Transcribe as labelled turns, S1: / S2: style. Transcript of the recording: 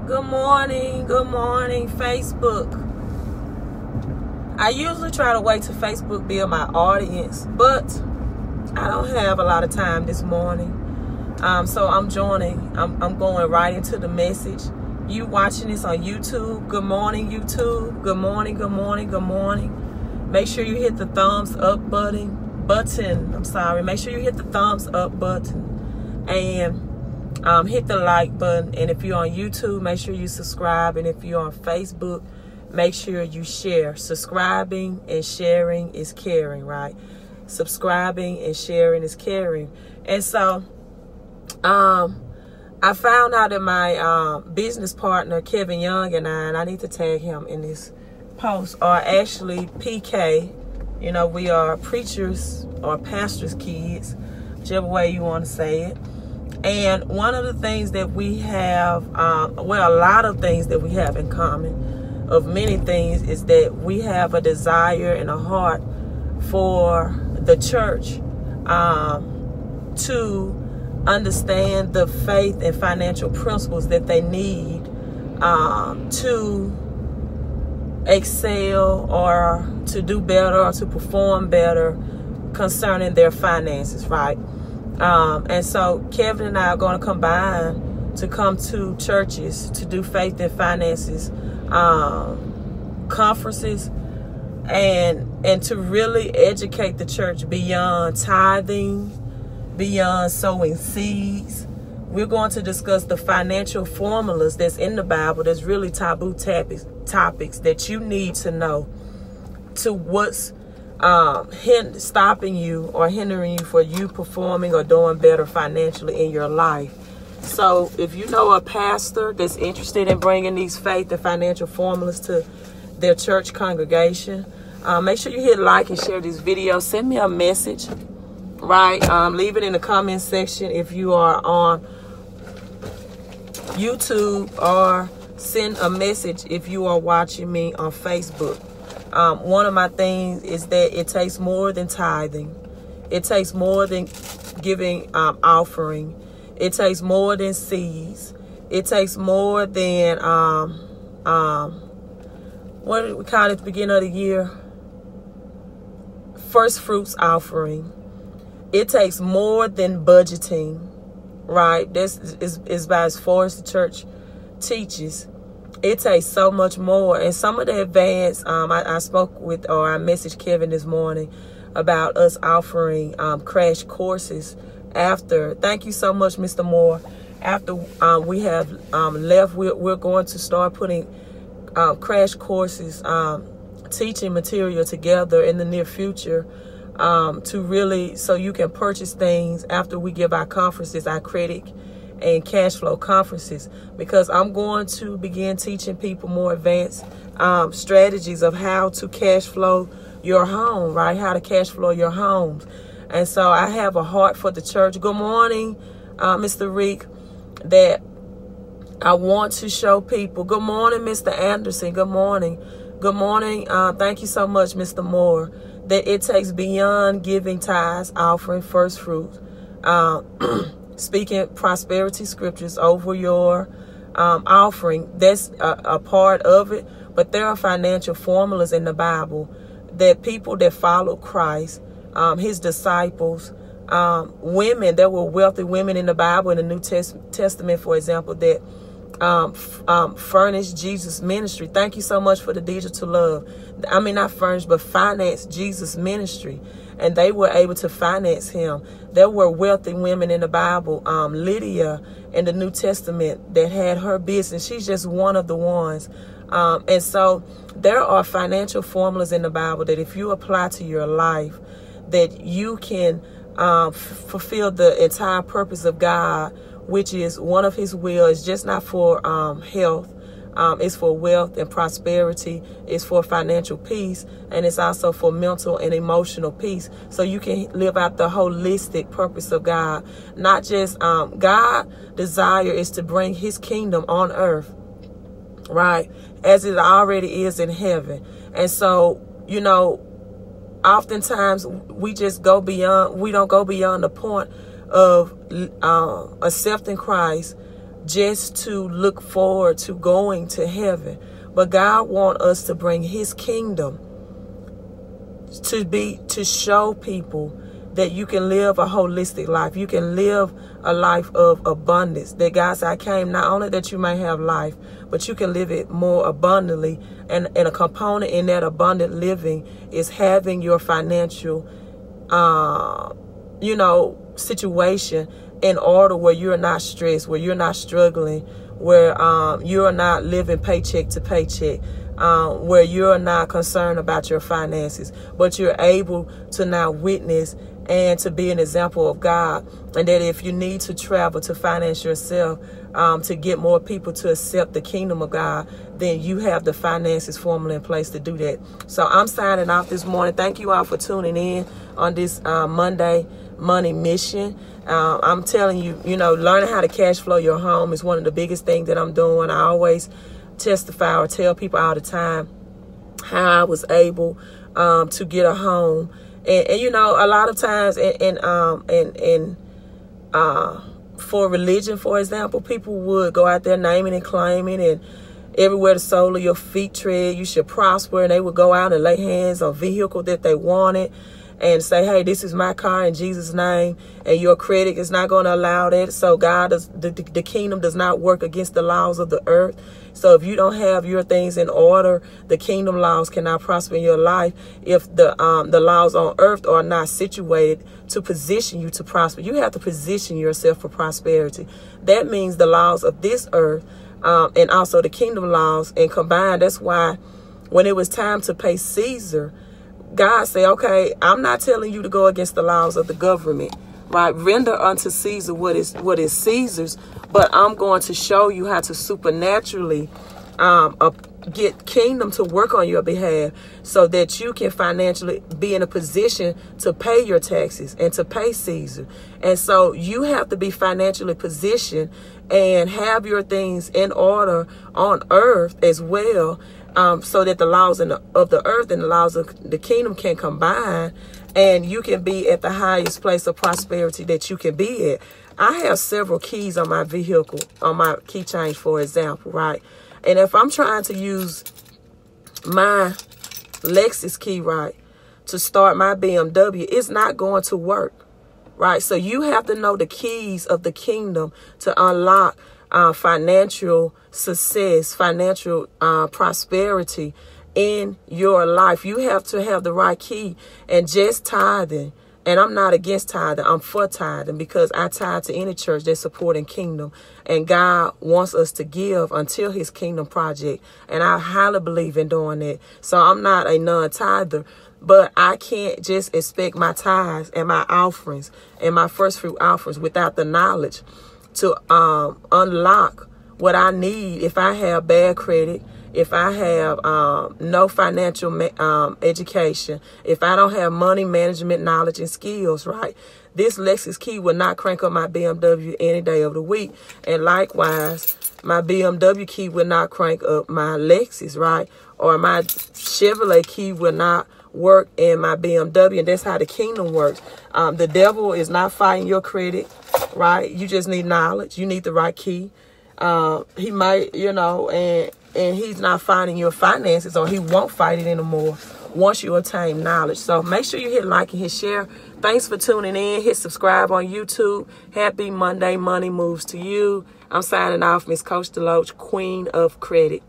S1: Good morning, Facebook. I usually try to wait till Facebook build my audience, but I don't have a lot of time this morning. So I'm going right into the message. You watching this on YouTube, good morning, YouTube. Good morning. Make sure you hit the thumbs up button. Make sure you hit the thumbs up button and hit the like button. And if you're on YouTube, make sure you subscribe. And if you're on Facebook, make sure you share. Subscribing and sharing is caring, right? Subscribing and sharing is caring. And so I found out that my business partner, Kevin Young, and I need to tag him in this post, are actually PK. You know, we are preachers or pastors' kids, whichever way you want to say it. And one of the things that we have, a lot of things that we have in common, of many things, is that we have a desire and a heart for the church to understand the faith and financial principles that they need to excel or to do better or to perform better concerning their finances, right? And so Kevin and I are going to combine to come to churches to do faith and finances conferences and to really educate the church beyond tithing, beyond sowing seeds. We're going to discuss the financial formulas that's in the Bible that's really taboo topics that you need to know, to what's stopping you or hindering you for you performing or doing better financially in your life. So if you know a pastor that's interested in bringing these faith and financial formulas to their church congregation, make sure you hit like and share this video. Send me a message, right? Leave it in the comment section if you are on YouTube, or send a message if you are watching me on Facebook. One of my things is that it takes more than tithing. It takes more than giving offering. It takes more than seeds. It takes more than what did we call it at the beginning of the year? First fruits offering. It takes more than budgeting, right? This is about as far as the church teaches. It takes so much more. And some of the advanced, I spoke with, or I messaged Kevin this morning about us offering crash courses after. Thank you so much, Mr. Moore. After we have left, we're going to start putting crash courses, teaching material together in the near future, to really, so you can purchase things after we give our conferences, our credit and cash flow conferences, because I'm going to begin teaching people more advanced strategies of how to cash flow your home, right? How to cash flow your homes. And so I have a heart for the church. Good morning, Mr. Reek, that I want to show people. Good morning, Mr. Anderson. Good morning. Good morning. Thank you so much, Mr. Moore. That it takes beyond giving tithes, offering, first fruits, speaking prosperity scriptures over your offering. That's a part of it. But there are financial formulas in the Bible that people that follow Christ, his disciples, women, there were wealthy women in the Bible, in the New Testament, for example, that furnished Jesus' ministry. Thank you so much for the digital love. I mean, not furnished, but financed Jesus' ministry. And they were able to finance him. There were wealthy women in the Bible. Lydia in the New Testament that had her business. She's just one of the ones. And so there are financial formulas in the Bible that if you apply to your life, that you can fulfill the entire purpose of God, which is one of his will. Is just not for health. It's for wealth and prosperity. It's for financial peace. And it's also for mental and emotional peace. So you can live out the holistic purpose of God. Not just God's desire is to bring his kingdom on earth, right? As it already is in heaven. And so, you know, oftentimes we just go beyond, we don't go beyond the point of accepting Christ, just to look forward to going to heaven. But God wants us to bring his kingdom to show people that you can live a holistic life. You can live a life of abundance. That God said, I came not only that you may have life, but you can live it more abundantly. And a component in that abundant living is having your financial, situation in order, where you're not stressed, where you're not struggling, where you're not living paycheck to paycheck, where you're not concerned about your finances, but you're able to now witness and to be an example of God. And that if you need to travel to finance yourself, to get more people to accept the kingdom of God, then you have the finances formally in place to do that. So I'm signing off this morning. Thank you all for tuning in on this Monday Money Mission. I'm telling you, learning how to cash flow your home is one of the biggest things that I'm doing. I always testify or tell people all the time how I was able to get a home. And a lot of times for religion, for example, people would go out there naming and claiming, and everywhere the sole of your feet tread, you should prosper. And they would go out and lay hands on vehicle that they wanted and say, hey, this is my car in Jesus' name. And your credit is not going to allow that. So the kingdom does not work against the laws of the earth. So if you don't have your things in order, the kingdom laws cannot prosper in your life if the laws on earth are not situated to position you to prosper. You have to position yourself for prosperity. That means the laws of this earth and also the kingdom laws, and combined. That's why when it was time to pay Caesar, God said, okay, I'm not telling you to go against the laws of the government, right? Render unto Caesar what is Caesar's, but I'm going to show you how to supernaturally get kingdom to work on your behalf so that you can financially be in a position to pay your taxes and to pay Caesar. And so you have to be financially positioned and have your things in order on earth as well, so that the laws of the earth and the laws of the kingdom can combine, and you can be at the highest place of prosperity that you can be at. I have several keys on my vehicle, on my key change, for example, right? And if I'm trying to use my Lexus key, right, to start my BMW, it's not going to work, right? So you have to know the keys of the kingdom to unlock financial success, financial prosperity in your life. You have to have the right key. And just tithing, and I'm not against tithing, I'm for tithing, because I tithe to any church that's supporting kingdom. And God wants us to give until his kingdom project. And I highly believe in doing that. So I'm not a non-tither. But I can't just expect my tithes and my offerings and my first fruit offerings without the knowledge to unlock what I need. If I have bad credit, if I have no financial education, if I don't have money management knowledge and skills, right, this Lexus key will not crank up my BMW any day of the week. And likewise, my BMW key will not crank up my Lexus, right? Or my Chevrolet key will not work in my BMW. And that's how the kingdom works. The devil is not fighting your credit, right? You just need knowledge. You need the right key. He might, and he's not fighting your finances, or he won't fight it anymore once you attain knowledge. So make sure you hit like and hit share. Thanks for tuning in. Hit subscribe on YouTube. Happy Monday Money Moves to you. I'm signing off, Miss Coach Deloach, Queen of Credit.